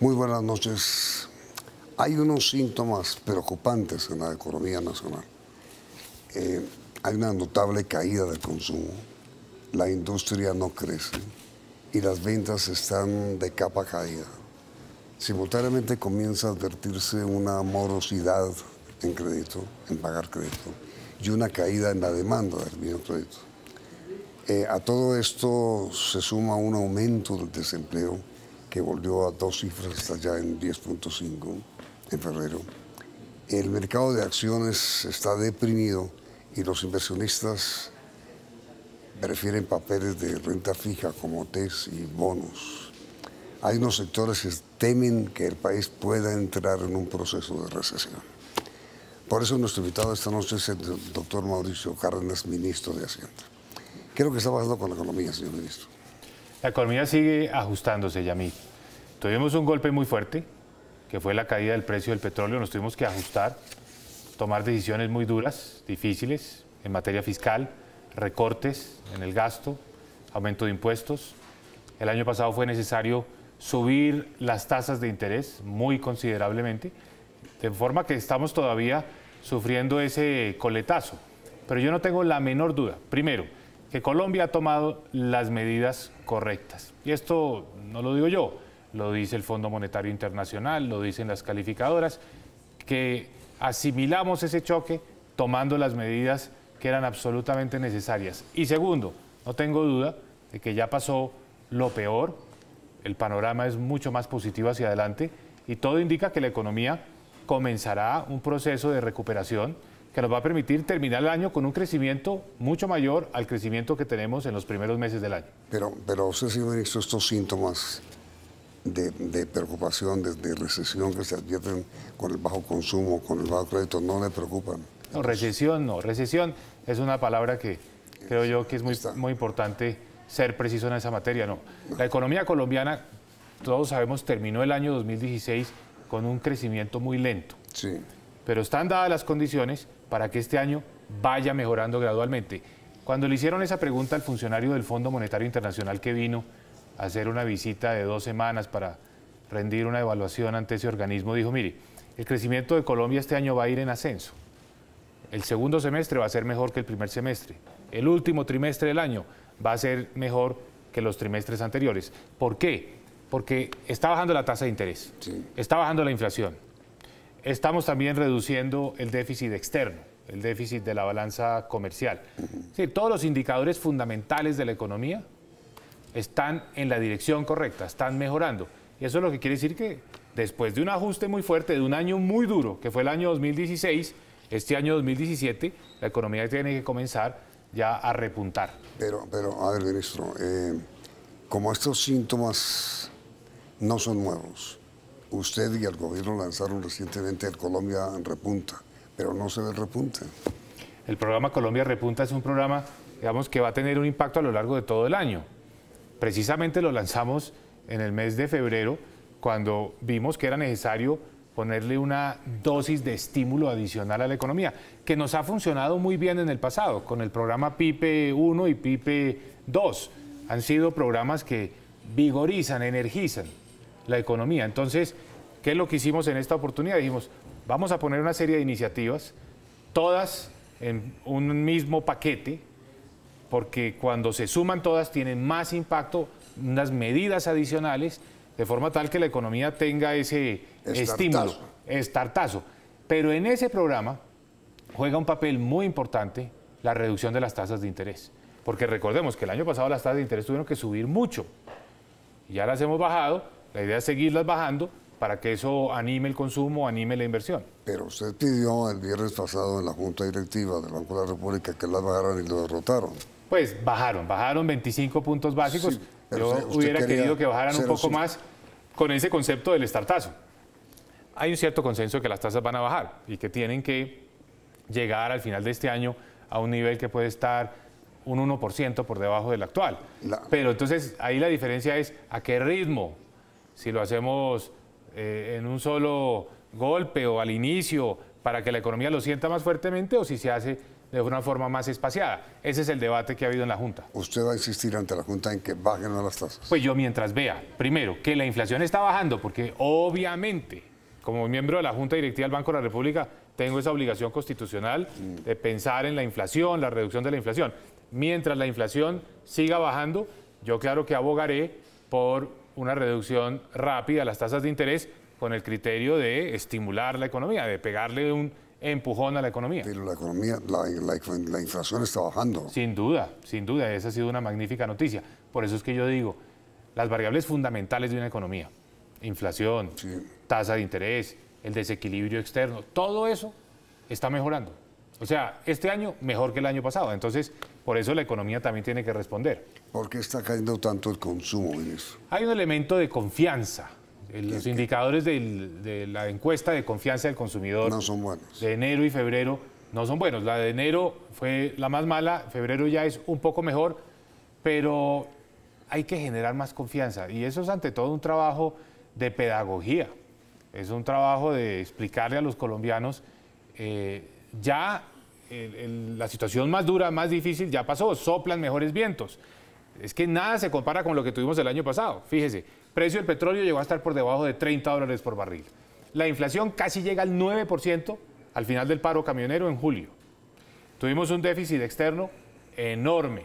Muy buenas noches. Hay unos síntomas preocupantes en la economía nacional. Hay una notable caída del consumo, la industria no crece y las ventas están de capa caída. Simultáneamente comienza a advertirse una morosidad en crédito, en pagar crédito, y una caída en la demanda del mismo crédito. A todo esto se suma un aumento del desempleo que volvió a 2 cifras hasta ya en 10.5 en febrero. El mercado de acciones está deprimido y los inversionistas prefieren papeles de renta fija como TES y bonos. Hay unos sectores que temen que el país pueda entrar en un proceso de recesión. Por eso nuestro invitado esta noche es el doctor Mauricio Cárdenas, ministro de Hacienda. ¿Qué es lo que está pasando con la economía, señor ministro? La economía sigue ajustándose, Yamil. Tuvimos un golpe muy fuerte, que fue la caída del precio del petróleo. Nos tuvimos que ajustar, tomar decisiones muy duras, difíciles, en materia fiscal, recortes en el gasto, aumento de impuestos. El año pasado fue necesario subir las tasas de interés muy considerablemente, de forma que estamos todavía sufriendo ese coletazo. Pero yo no tengo la menor duda, primero, que Colombia ha tomado las medidas correctas. Y esto no lo digo yo, lo dice el Fondo Monetario Internacional, lo dicen las calificadoras, que asimilamos ese choque tomando las medidas que eran absolutamente necesarias. Y segundo, no tengo duda de que ya pasó lo peor, el panorama es mucho más positivo hacia adelante y todo indica que la economía comenzará un proceso de recuperación que nos va a permitir terminar el año con un crecimiento mucho mayor al crecimiento que tenemos en los primeros meses del año. Pero usted, señor ministro, estos síntomas de preocupación, de recesión que se advierten con el bajo consumo, con el bajo crédito, ¿no le preocupan? No, recesión no. Recesión es una palabra que creo yo que es muy importante ser preciso en esa materia. No. La economía colombiana, todos sabemos, terminó el año 2016 con un crecimiento muy lento. Sí. Pero están dadas las condiciones para que este año vaya mejorando gradualmente. Cuando le hicieron esa pregunta al funcionario del Fondo Monetario Internacional que vino a hacer una visita de 2 semanas para rendir una evaluación ante ese organismo, dijo, mire, el crecimiento de Colombia este año va a ir en ascenso. El segundo semestre va a ser mejor que el primer semestre. El último trimestre del año va a ser mejor que los trimestres anteriores. ¿Por qué? Porque está bajando la tasa de interés, Sí. está bajando la inflación. Estamos también reduciendo el déficit externo, el déficit de la balanza comercial. Sí, todos los indicadores fundamentales de la economía están en la dirección correcta, están mejorando. Y eso es lo que quiere decir que después de un ajuste muy fuerte, de un año muy duro, que fue el año 2016, este año 2017, la economía tiene que comenzar ya a repuntar. Pero a ver, ministro, como estos síntomas no son nuevos, usted y el gobierno lanzaron recientemente el Colombia Repunta, pero no se ve el repunte. El programa Colombia Repunta es un programa, digamos, que va a tener un impacto a lo largo de todo el año. Precisamente lo lanzamos en el mes de febrero, cuando vimos que era necesario ponerle una dosis de estímulo adicional a la economía, que nos ha funcionado muy bien en el pasado, con el programa PIPE 1 y PIPE 2. Han sido programas que vigorizan, energizan la economía. Entonces, ¿qué es lo que hicimos en esta oportunidad? Dijimos, vamos a poner una serie de iniciativas, todas en un mismo paquete, porque cuando se suman todas tienen más impacto, unas medidas adicionales, de forma tal que la economía tenga ese estímulo, estartazo. Pero en ese programa juega un papel muy importante la reducción de las tasas de interés. Porque recordemos que el año pasado las tasas de interés tuvieron que subir mucho. Y ya las hemos bajado, la idea es seguirlas bajando para que eso anime el consumo, anime la inversión. Pero usted pidió el viernes pasado en la Junta Directiva del Banco de la República que las bajaran y lo derrotaron. Pues bajaron 25 puntos básicos. Sí, yo hubiera querido que bajaran un poco más con ese concepto del estartazo. Hay un cierto consenso de que las tasas van a bajar y que tienen que llegar al final de este año a un nivel que puede estar un 1% por debajo del actual. Pero entonces ahí la diferencia es a qué ritmo. Si lo hacemos en un solo golpe o al inicio para que la economía lo sienta más fuertemente, o si se hace de una forma más espaciada. Ese es el debate que ha habido en la Junta. ¿Usted va a insistir ante la Junta en que bajen las tasas? Pues yo mientras vea, primero, que la inflación está bajando, porque obviamente, como miembro de la Junta Directiva del Banco de la República, tengo esa obligación constitucional de pensar en la inflación, la reducción de la inflación. Mientras la inflación siga bajando, yo claro que abogaré por una reducción rápida de las tasas de interés con el criterio de estimular la economía, de pegarle un empujón a la economía. Pero la economía, la inflación está bajando. Sin duda, esa ha sido una magnífica noticia. Por eso es que yo digo, las variables fundamentales de una economía, inflación, Sí. tasa de interés, el desequilibrio externo, todo eso está mejorando. O sea, este año mejor que el año pasado. Entonces, por eso la economía también tiene que responder. ¿Por qué está cayendo tanto el consumo, ministro? Hay un elemento de confianza. Los indicadores de la encuesta de confianza del consumidor No son buenos. de enero y febrero no son buenos. La de enero fue la más mala, febrero ya es un poco mejor, pero hay que generar más confianza. Y eso es ante todo un trabajo de pedagogía. Es un trabajo de explicarle a los colombianos la situación más dura, más difícil ya pasó, soplan mejores vientos. Es que nada se compara con lo que tuvimos el año pasado. Fíjese, precio del petróleo llegó a estar por debajo de $30 por barril. La inflación casi llega al 9% al final del paro camionero en julio. Tuvimos un déficit externo enorme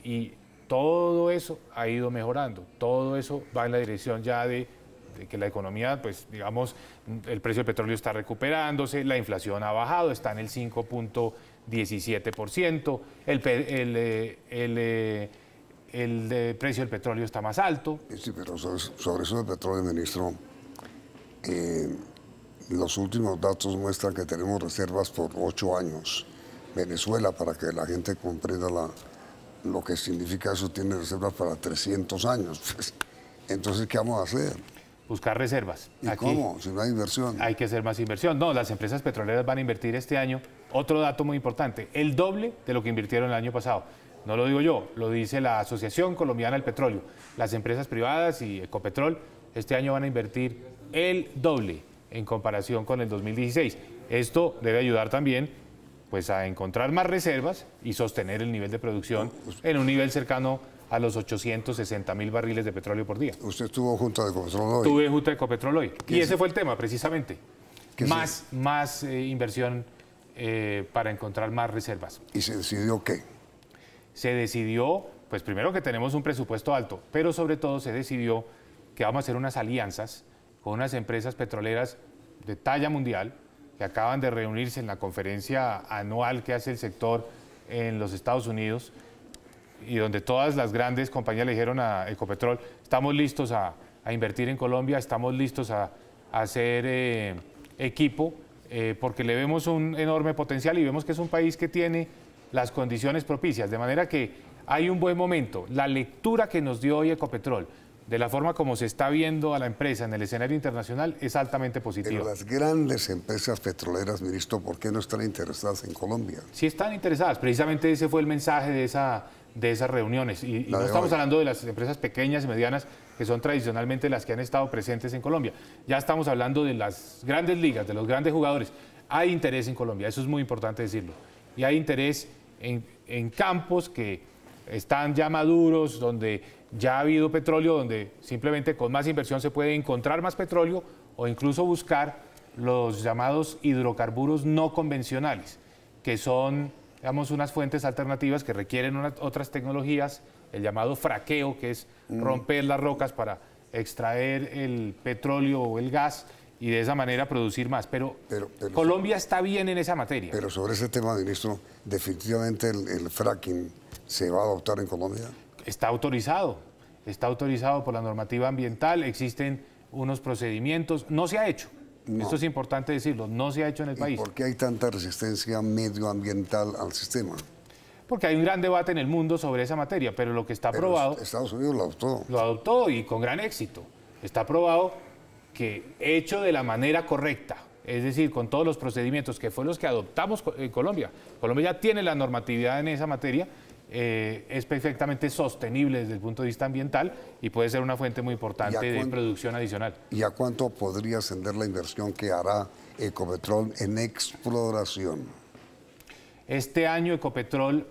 y todo eso ha ido mejorando. Todo eso va en la dirección ya de que la economía, pues digamos, el precio del petróleo está recuperándose, la inflación ha bajado, está en el 5.17%, el precio del petróleo está más alto. Sí, pero sobre eso del petróleo, ministro, los últimos datos muestran que tenemos reservas por 8 años. Venezuela, para que la gente comprenda lo que significa eso, tiene reservas para 300 años. Pues, entonces, ¿qué vamos a hacer? Buscar reservas. ¿Y cómo? Si no hay inversión. Hay que hacer más inversión. No, las empresas petroleras van a invertir este año. Otro dato muy importante, el doble de lo que invirtieron el año pasado. No lo digo yo, lo dice la Asociación Colombiana del Petróleo. Las empresas privadas y Ecopetrol este año van a invertir el doble en comparación con el 2016. Esto debe ayudar también pues, a encontrar más reservas y sostener el nivel de producción en un nivel cercano a los 860.000 barriles de petróleo por día. ¿Usted tuvo junta de Ecopetrol hoy? Tuve junta de Ecopetrol hoy. Y ese fue el tema, precisamente. Más inversión para encontrar más reservas. ¿Y se decidió qué? Se decidió, pues primero que tenemos un presupuesto alto, pero sobre todo se decidió que vamos a hacer unas alianzas con unas empresas petroleras de talla mundial que acaban de reunirse en la conferencia anual que hace el sector en los Estados Unidos y donde todas las grandes compañías le dijeron a Ecopetrol, estamos listos a invertir en Colombia, estamos listos a hacer equipo, porque le vemos un enorme potencial y vemos que es un país que tiene las condiciones propicias, de manera que hay un buen momento. La lectura que nos dio hoy Ecopetrol, de la forma como se está viendo a la empresa en el escenario internacional, es altamente positiva. Pero las grandes empresas petroleras, ministro, ¿por qué no están interesadas en Colombia? Sí están interesadas, precisamente ese fue el mensaje de esas reuniones. Y no estamos hablando de las empresas pequeñas y medianas, que son tradicionalmente las que han estado presentes en Colombia. Ya estamos hablando de las grandes ligas, de los grandes jugadores. Hay interés en Colombia, eso es muy importante decirlo. Y hay interés en campos que están ya maduros, donde ya ha habido petróleo, donde simplemente con más inversión se puede encontrar más petróleo o incluso buscar los llamados hidrocarburos no convencionales, que son, digamos, unas fuentes alternativas que requieren otras tecnologías, el llamado fraqueo, que es romper las rocas para extraer el petróleo o el gas y de esa manera producir más. Pero Colombia está bien en esa materia. Pero sobre ese tema, ministro, definitivamente el fracking se va a adoptar en Colombia. Está autorizado por la normativa ambiental, existen unos procedimientos, no se ha hecho. No. Esto es importante decirlo, no se ha hecho en el país. ¿Por qué hay tanta resistencia medioambiental al sistema? Porque hay un gran debate en el mundo sobre esa materia, pero lo que está aprobado... Estados Unidos lo adoptó. Lo adoptó y con gran éxito. Está aprobado que hecho de la manera correcta, es decir, con todos los procedimientos que fue los que adoptamos en Colombia. Colombia ya tiene la normatividad en esa materia, es perfectamente sostenible desde el punto de vista ambiental y puede ser una fuente muy importante de producción adicional. ¿Y a cuánto podría ascender la inversión que hará Ecopetrol en exploración? Este año Ecopetrol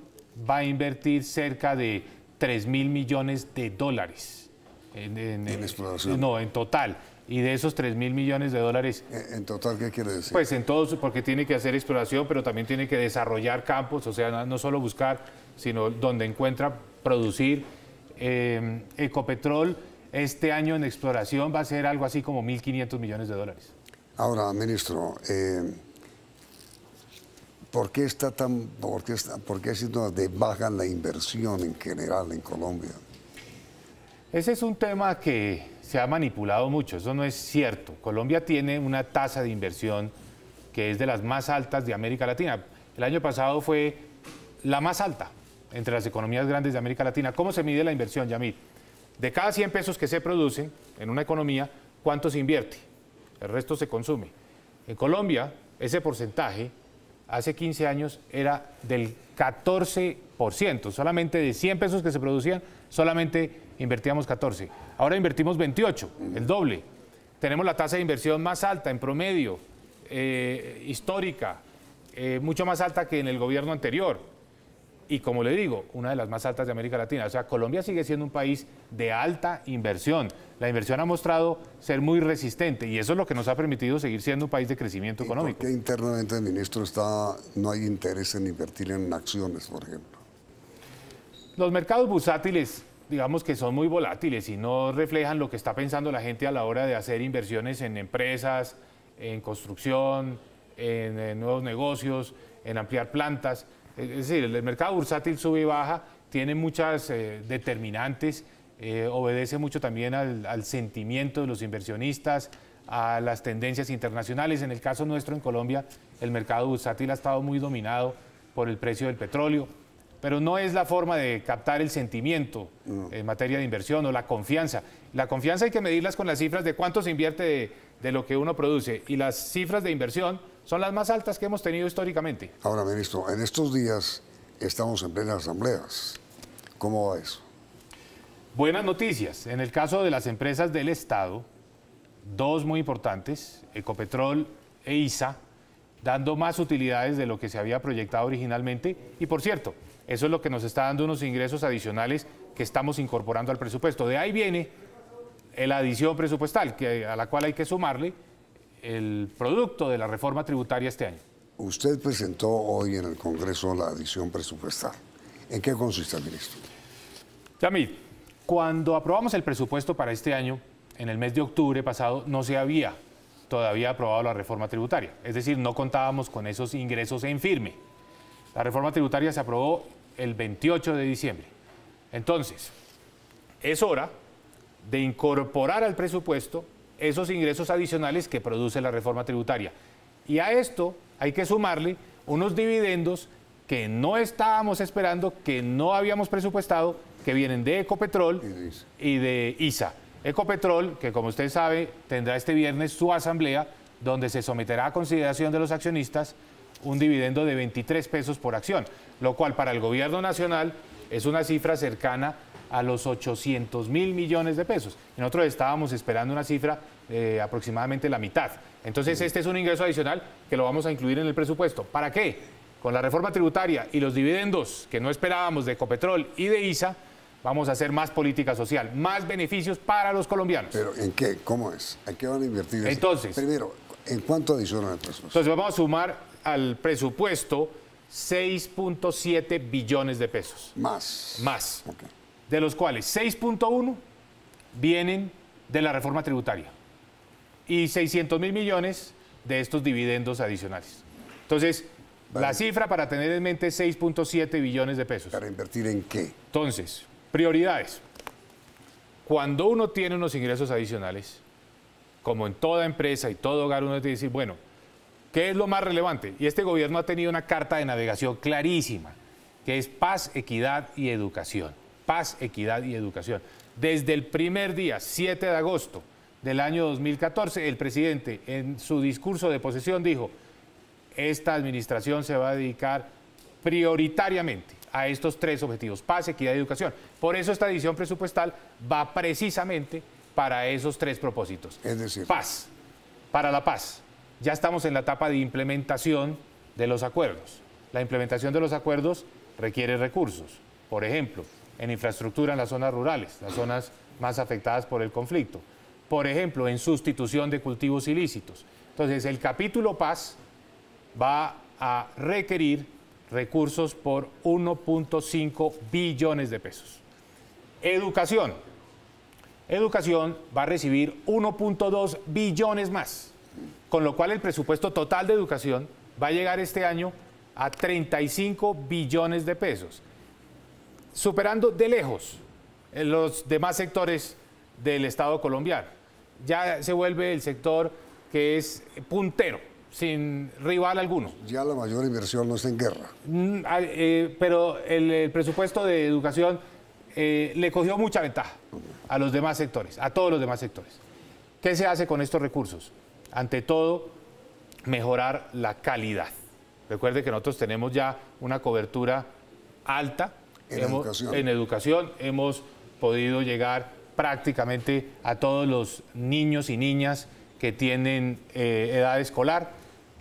va a invertir cerca de 3.000 millones de dólares. ¿En exploración? No, en total. Y de esos 3.000 millones de dólares... ¿En total qué quiere decir? Pues en todos, porque tiene que hacer exploración, pero también tiene que desarrollar campos, o sea, no solo buscar, sino donde encuentra producir. Ecopetrol este año en exploración va a ser algo así como 1.500 millones de dólares. Ahora, ministro, ¿por qué ha sido de baja la inversión en general en Colombia? Ese es un tema que se ha manipulado mucho, eso no es cierto. Colombia tiene una tasa de inversión que es de las más altas de América Latina. El año pasado fue la más alta entre las economías grandes de América Latina. ¿Cómo se mide la inversión, Yamil? De cada 100 pesos que se producen en una economía, ¿cuánto se invierte? El resto se consume. En Colombia, ese porcentaje hace 15 años era del 14%. Solamente de 100 pesos que se producían, solamente invertíamos 14. Ahora invertimos 28, el doble. Tenemos la tasa de inversión más alta en promedio, histórica, mucho más alta que en el gobierno anterior. Y como le digo, una de las más altas de América Latina. O sea, Colombia sigue siendo un país de alta inversión. La inversión ha mostrado ser muy resistente y eso es lo que nos ha permitido seguir siendo un país de crecimiento económico. ¿Por qué internamente el ministro no hay interés en invertir en acciones, por ejemplo? Los mercados bursátiles, digamos que son muy volátiles y no reflejan lo que está pensando la gente a la hora de hacer inversiones en empresas, en construcción, en nuevos negocios, en ampliar plantas. Es decir, el mercado bursátil sube y baja, tiene muchas determinantes, obedece mucho también al sentimiento de los inversionistas, a las tendencias internacionales. En el caso nuestro en Colombia, el mercado bursátil ha estado muy dominado por el precio del petróleo, pero no es la forma de captar el sentimiento en materia de inversión o la confianza. La confianza hay que medirlas con las cifras de cuánto se invierte de lo que uno produce, y las cifras de inversión son las más altas que hemos tenido históricamente. Ahora, ministro, en estos días estamos en plenas asambleas. ¿Cómo va eso? Buenas noticias. En el caso de las empresas del Estado, dos muy importantes, Ecopetrol e ISA, dando más utilidades de lo que se había proyectado originalmente. Y por cierto, eso es lo que nos está dando unos ingresos adicionales que estamos incorporando al presupuesto. De ahí viene la adición presupuestal, a la cual hay que sumarle el producto de la reforma tributaria este año. Usted presentó hoy en el Congreso la adición presupuestal. ¿En qué consiste, ministro? Yamil, cuando aprobamos el presupuesto para este año, en el mes de octubre pasado, no se había todavía aprobado la reforma tributaria. Es decir, no contábamos con esos ingresos en firme. La reforma tributaria se aprobó el 28 de diciembre. Entonces, es hora de incorporar al presupuesto esos ingresos adicionales que produce la reforma tributaria. Y a esto hay que sumarle unos dividendos que no estábamos esperando, que no habíamos presupuestado, que vienen de Ecopetrol y de ISA. Ecopetrol, que como usted sabe, tendrá este viernes su asamblea, donde se someterá a consideración de los accionistas un dividendo de 23 pesos por acción, lo cual para el gobierno nacional es una cifra cercana a los 800.000 millones de pesos. Y nosotros estábamos esperando una cifra de aproximadamente la mitad. Entonces este es un ingreso adicional que lo vamos a incluir en el presupuesto. ¿Para qué? Con la reforma tributaria y los dividendos que no esperábamos de Ecopetrol y de ISA, vamos a hacer más política social, más beneficios para los colombianos. ¿Pero en qué? ¿Cómo es? ¿En qué van a invertir? Entonces, primero, ¿en cuánto adicionan el presupuesto? Entonces vamos a sumar al presupuesto 6.7 billones de pesos. Más. Más. Okay. De los cuales 6.1 vienen de la reforma tributaria y 600.000 millones de estos dividendos adicionales. Entonces, la cifra para tener en mente es 6.7 billones de pesos. ¿Para invertir en qué? Entonces, prioridades. Cuando uno tiene unos ingresos adicionales, como en toda empresa y todo hogar, uno tiene que decir, bueno, ¿qué es lo más relevante? Y este gobierno ha tenido una carta de navegación clarísima, que es paz, equidad y educación. Paz, equidad y educación. Desde el primer día, 7 de agosto del año 2014, el presidente en su discurso de posesión dijo, esta administración se va a dedicar prioritariamente a estos tres objetivos, paz, equidad y educación. Por eso esta edición presupuestal va precisamente para esos tres propósitos. Es decir, paz, para la paz. Ya estamos en la etapa de implementación de los acuerdos. La implementación de los acuerdos requiere recursos. Por ejemplo, en infraestructura en las zonas rurales, las zonas más afectadas por el conflicto. Por ejemplo, en sustitución de cultivos ilícitos. Entonces, el capítulo Paz va a requerir recursos por 1.5 billones de pesos. Educación. Educación va a recibir 1.2 billones más, con lo cual el presupuesto total de educación va a llegar este año a 35 billones de pesos, superando de lejos los demás sectores del Estado colombiano. Ya se vuelve el sector que es puntero, sin rival alguno. Ya la mayor inversión no está en guerra. Pero el presupuesto de educación le cogió mucha ventaja a los demás sectores, a todos los demás sectores. ¿Qué se hace con estos recursos? Ante todo, mejorar la calidad. Recuerde que nosotros tenemos ya una cobertura alta en educación. Hemos podido llegar prácticamente a todos los niños y niñas que tienen edad escolar.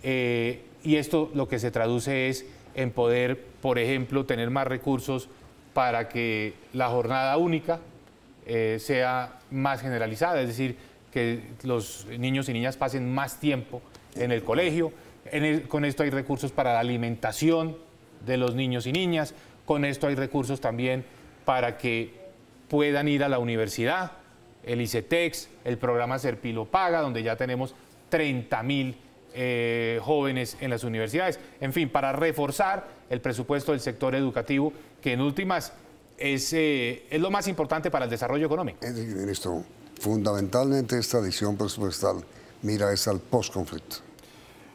Y esto lo que se traduce es en poder, por ejemplo, tener más recursos para que la jornada única sea más generalizada, es decir, que los niños y niñas pasen más tiempo en el colegio. Con esto hay recursos para la alimentación de los niños y niñas, con esto hay recursos también para que puedan ir a la universidad, el ICETEX, el programa Serpilo Paga, donde ya tenemos 30.000 jóvenes en las universidades. En fin, para reforzar el presupuesto del sector educativo, que en últimas es lo más importante para el desarrollo económico. Es decir, ministro, fundamentalmente esta adición presupuestal mira es al posconflicto.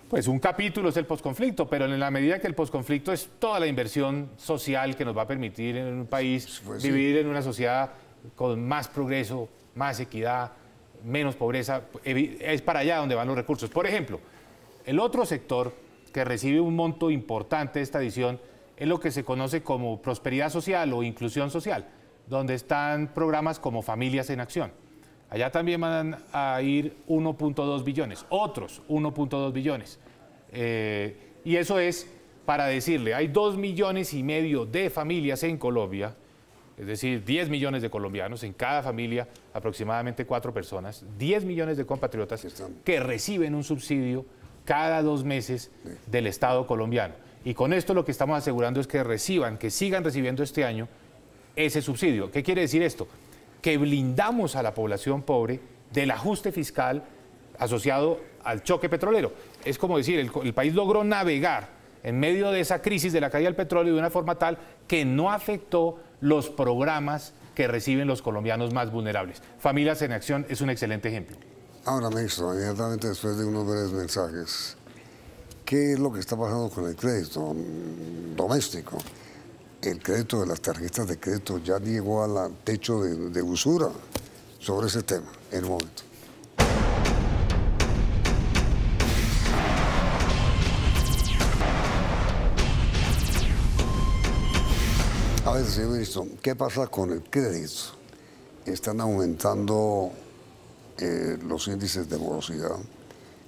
Pues un capítulo es el posconflicto, pero en la medida que el posconflicto es toda la inversión social que nos va a permitir en un país vivir en una sociedad con más progreso, más equidad, menos pobreza, es para allá donde van los recursos. Por ejemplo, el otro sector que recibe un monto importante de esta adición es lo que se conoce como prosperidad social o inclusión social, donde están programas como Familias en Acción. Allá también van a ir 1.2 billones, otros 1.2 billones. Y eso es para decirle, hay 2,5 millones de familias en Colombia, es decir, 10 millones de colombianos, en cada familia aproximadamente 4 personas, 10 millones de compatriotas que reciben un subsidio cada 2 meses del Estado colombiano. Y con esto lo que estamos asegurando es que sigan recibiendo este año ese subsidio. ¿Qué quiere decir esto? Que blindamos a la población pobre del ajuste fiscal asociado al choque petrolero. Es como decir, el país logró navegar en medio de esa crisis de la caída del petróleo de una forma tal que no afectó los programas que reciben los colombianos más vulnerables. Familias en Acción es un excelente ejemplo. Ahora, ministro, inmediatamente después de unos breves mensajes, ¿qué es lo que está pasando con el crédito doméstico? El crédito de las tarjetas de crédito ya llegó al techo de usura. Sobre ese tema, en un momento. A ver, señor ministro, ¿qué pasa con el crédito? Están aumentando los índices de morosidad.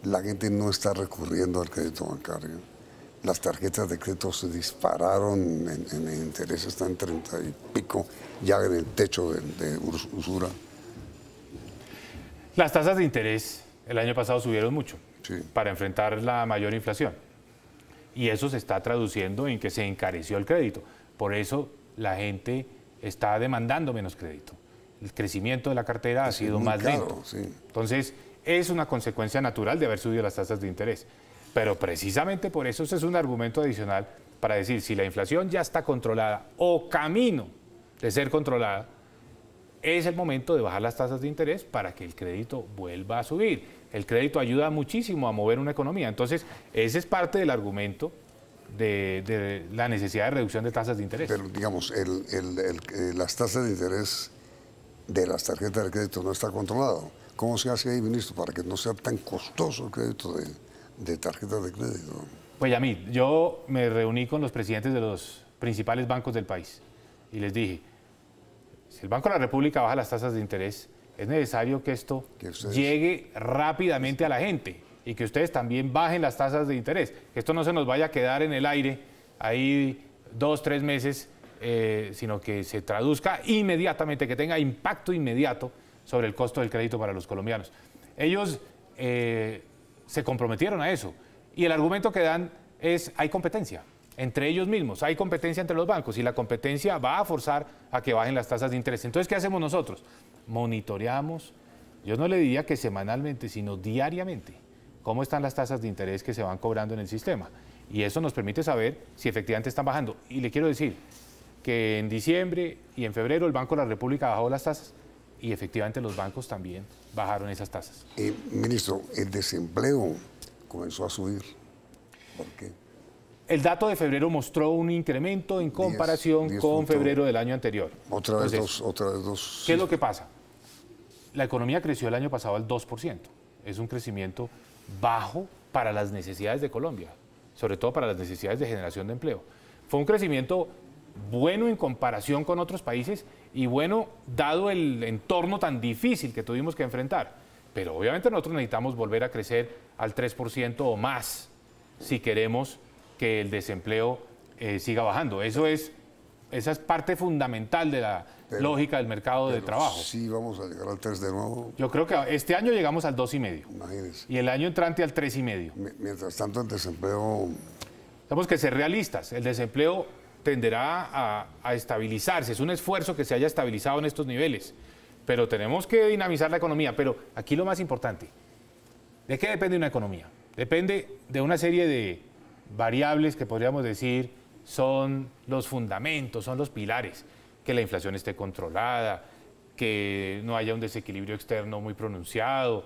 La gente no está recurriendo al crédito bancario. Las tarjetas de crédito se dispararon en interés, están en 30 y pico, ya en el techo de usura. Las tasas de interés el año pasado subieron mucho para enfrentar la mayor inflación. Y eso se está traduciendo en que se encareció el crédito. Por eso la gente está demandando menos crédito. El crecimiento de la cartera ha sido más lento. Entonces, es una consecuencia natural de haber subido las tasas de interés. Pero precisamente por eso ese es un argumento adicional para decir, si la inflación ya está controlada o camino de ser controlada, es el momento de bajar las tasas de interés para que el crédito vuelva a subir. El crédito ayuda muchísimo a mover una economía. Entonces, ese es parte del argumento de la necesidad de reducción de tasas de interés. Pero, digamos, las tasas de interés de las tarjetas de crédito no está controlado. ¿Cómo se hace ahí, ministro, para que no sea tan costoso el crédito de tarjetas de crédito? Pues, Yamil, yo me reuní con los presidentes de los principales bancos del país y les dije, si el Banco de la República baja las tasas de interés, es necesario que esto llegue rápidamente a la gente y que ustedes también bajen las tasas de interés, que esto no se nos vaya a quedar en el aire ahí 2, 3 meses, sino que se traduzca inmediatamente, que tenga impacto inmediato sobre el costo del crédito para los colombianos. Ellos se comprometieron a eso y el argumento que dan es hay competencia entre ellos mismos, hay competencia entre los bancos y la competencia va a forzar a que bajen las tasas de interés. Entonces, ¿qué hacemos nosotros? Monitoreamos, yo no le diría que semanalmente, sino diariamente, cómo están las tasas de interés que se van cobrando en el sistema. Y eso nos permite saber si efectivamente están bajando. Y le quiero decir que en diciembre y en febrero el Banco de la República bajó las tasas y efectivamente los bancos también bajaron esas tasas. Ministro, el desempleo comenzó a subir. ¿Por qué? El dato de febrero mostró un incremento en comparación con febrero del año anterior. Otra vez dos. ¿Qué es lo que pasa? La economía creció el año pasado al 2%. Es un crecimiento bajo para las necesidades de Colombia, sobre todo para las necesidades de generación de empleo. Fue un crecimiento bueno en comparación con otros países y bueno dado el entorno tan difícil que tuvimos que enfrentar. Pero obviamente nosotros necesitamos volver a crecer al 3% o más si queremos que el desempleo siga bajando. Esa es parte fundamental de la lógica del mercado de trabajo. Sí, vamos a llegar al 3 de nuevo. Yo creo que este año llegamos al 2,5. Imagínense. Y el año entrante al 3,5. Mientras tanto, el desempleo... Tenemos que ser realistas. El desempleo tenderá a estabilizarse. Es un esfuerzo que se haya estabilizado en estos niveles. Pero tenemos que dinamizar la economía. Pero aquí lo más importante, ¿de qué depende una economía? Depende de una serie de variables que podríamos decir son los fundamentos, son los pilares. Que la inflación esté controlada, que no haya un desequilibrio externo muy pronunciado,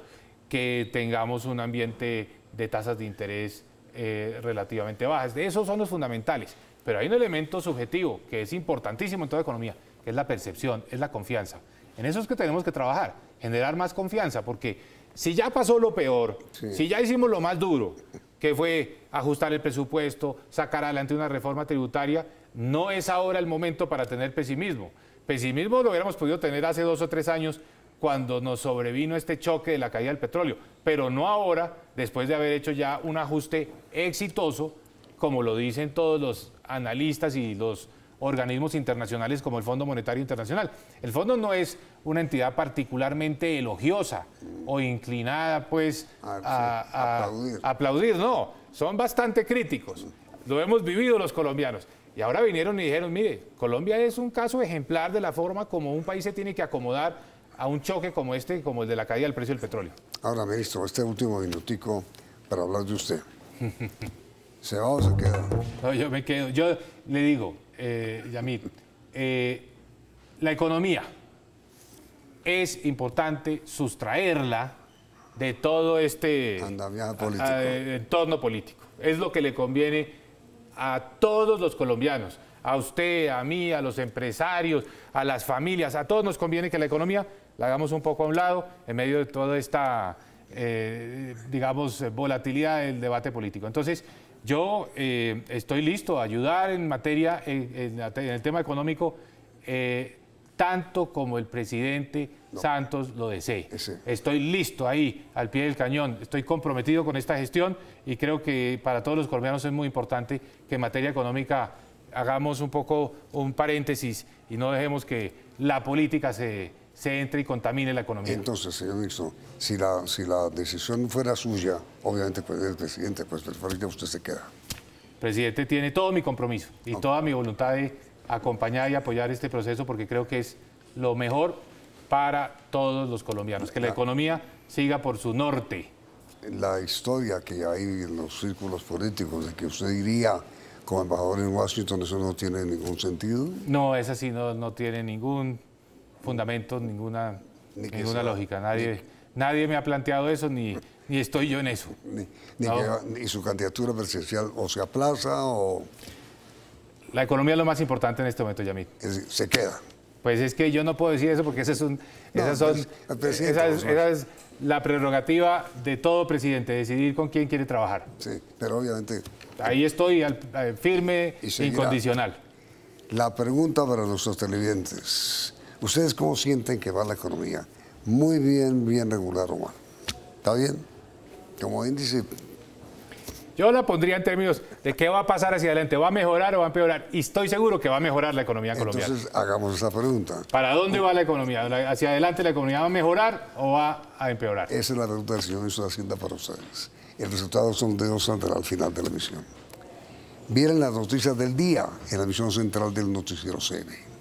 que tengamos un ambiente de tasas de interés relativamente bajas. De esos son los fundamentales. Pero hay un elemento subjetivo que es importantísimo en toda economía, que es la percepción, es la confianza. En eso es que tenemos que trabajar, generar más confianza, porque si ya pasó lo peor, si ya hicimos lo más duro, que fue ajustar el presupuesto, sacar adelante una reforma tributaria, no es ahora el momento para tener pesimismo. Pesimismo lo hubiéramos podido tener hace 2 o 3 años cuando nos sobrevino este choque de la caída del petróleo, pero no ahora, después de haber hecho ya un ajuste exitoso, como lo dicen todos los analistas y los organismos internacionales como el Fondo Monetario Internacional. El fondo no es una entidad particularmente elogiosa o inclinada pues a aplaudir, no, son bastante críticos, lo hemos vivido los colombianos. Y ahora vinieron y dijeron, mire, Colombia es un caso ejemplar de la forma como un país se tiene que acomodar a un choque como este, como el de la caída del precio del petróleo. Ahora, ministro, este último minutico para hablar de usted. ¿Se va o se queda? No, yo me quedo. Yo le digo, Yamit, la economía es importante sustraerla de todo este entorno político. Es lo que le conviene a todos los colombianos, a usted, a mí, a los empresarios, a las familias, a todos nos conviene que la economía la hagamos un poco a un lado en medio de toda esta, digamos, volatilidad del debate político. Entonces, yo estoy listo a ayudar en materia, en el tema económico, tanto como el presidente Santos lo desee. Estoy listo ahí, al pie del cañón. Estoy comprometido con esta gestión y creo que para todos los colombianos es muy importante que en materia económica hagamos un poco un paréntesis y no dejemos que la política se entre y contamine la economía. Entonces, señor ministro, si la decisión fuera suya, obviamente pues el presidente, pues prefiero que usted se queda. El presidente tiene todo mi compromiso y toda mi voluntad de acompañar y apoyar este proceso porque creo que es lo mejor para todos los colombianos, que la economía siga por su norte. La historia que hay en los círculos políticos de que usted iría como embajador en Washington, ¿eso no tiene ningún sentido? No, esa sí no tiene ningún fundamento, ninguna lógica. Nadie me ha planteado eso, ni estoy yo en eso. Ni su candidatura presidencial o se aplaza o... La economía es lo más importante en este momento, Yamit. Se queda. Pues es que yo no puedo decir eso porque esa es la prerrogativa de todo presidente, decidir con quién quiere trabajar. Sí, pero obviamente... Ahí estoy firme, incondicional. La pregunta para nuestros televidentes. ¿Ustedes cómo sienten que va la economía? Muy bien, bien regular o mal. ¿Está bien? Como índice... Yo la pondría en términos de qué va a pasar hacia adelante, ¿va a mejorar o va a empeorar? Y estoy seguro que va a mejorar la economía colombiana. Entonces, hagamos esa pregunta. ¿Para dónde va la economía? ¿Hacia adelante la economía va a mejorar o va a empeorar? Esa es la pregunta del señor ministro de Hacienda para ustedes. El resultado son dedos saldrá al final de la emisión. Vieron las noticias del día en la emisión central del Noticiero CN.